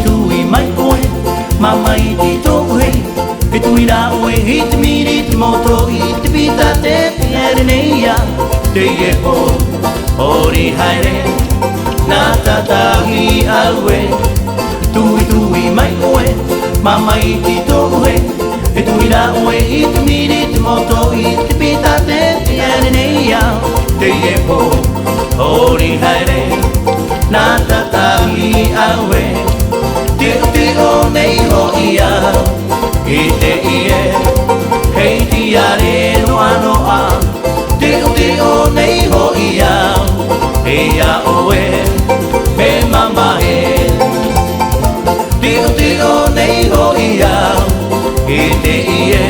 Tui mai koe, mamai ti tōku hei. He tui rā oe i te miri te moto i te pita te piere nei a. Te e po, ori haere, nā tatahi aue. Tui mai koe, mamai ti tōku hei. He tui rā oe i te miri te moto i te pita te piere nei a. Te e po, ori haere, nā tatahi aue. Te o nei ho ia, i te ie, hei ti are noa noa. Te o nei ho ia, hei a oe, he mama e. Te o nei ho ia, i te ie,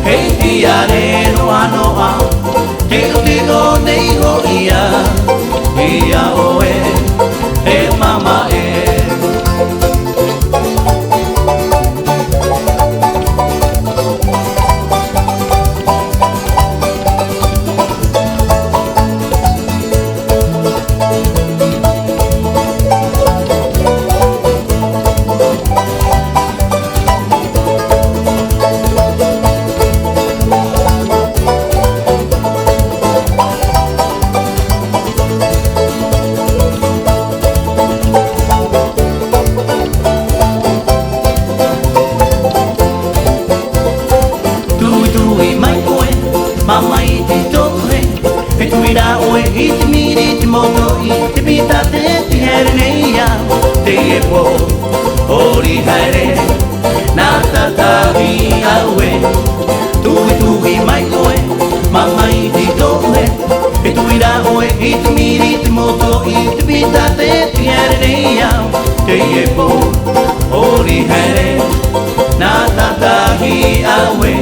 hei ti are noa noa. Te o nei ho ia, hei a oe, he mama e. Mamai te tōku hei, he tui rā oe i te miri te moto i te pita te here nei a. Te e po, ori haere, nā tatahi aue. Tui mai koe, mamai te tōku hei, he tui rā oe i te miri te moto i te pita te here nei a. Te e po, ori haere, nā tatahi aue.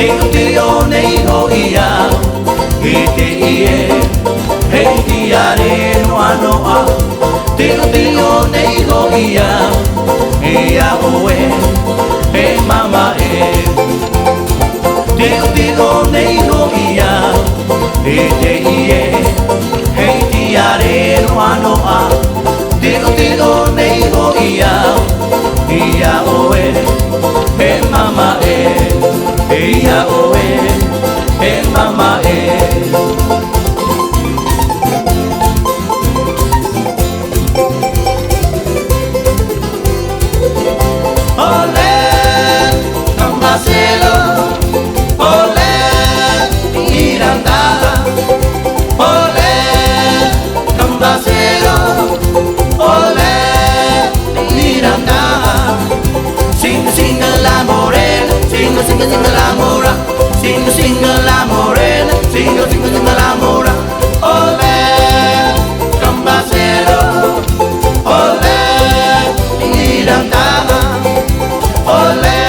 Te o nei ho ia, i te ie, hei ti are noa noa. Te o nei ho ia, hei a oe, he mama e. Te o nei ho ia, i te ie, hei ti are noa noa. Te o nei ho ia, hei a oe, he mama e. Hei a oe, he mama e. Ole, Cambacero, ole, Miranda. Ole, Cambacero, ole, Miranda. Singa la morena, singa la mora. Singa la morena, singa la mora. Ole, Cambacero, ole, Miranda. Ole,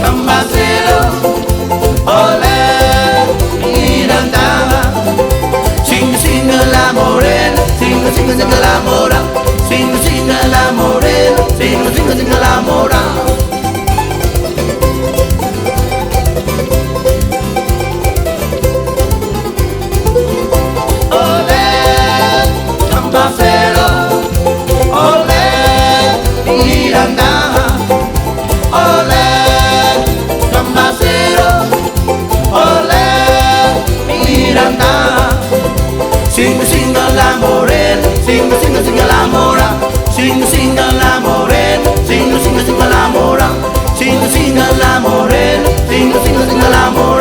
Cambacero, ole, Miranda. Singa la morena, singa la mora. Singa la morena, singa la mora. Singa la morena, singa la mora. Singa la morena, singa la mora. Singa la morena, singa la mora.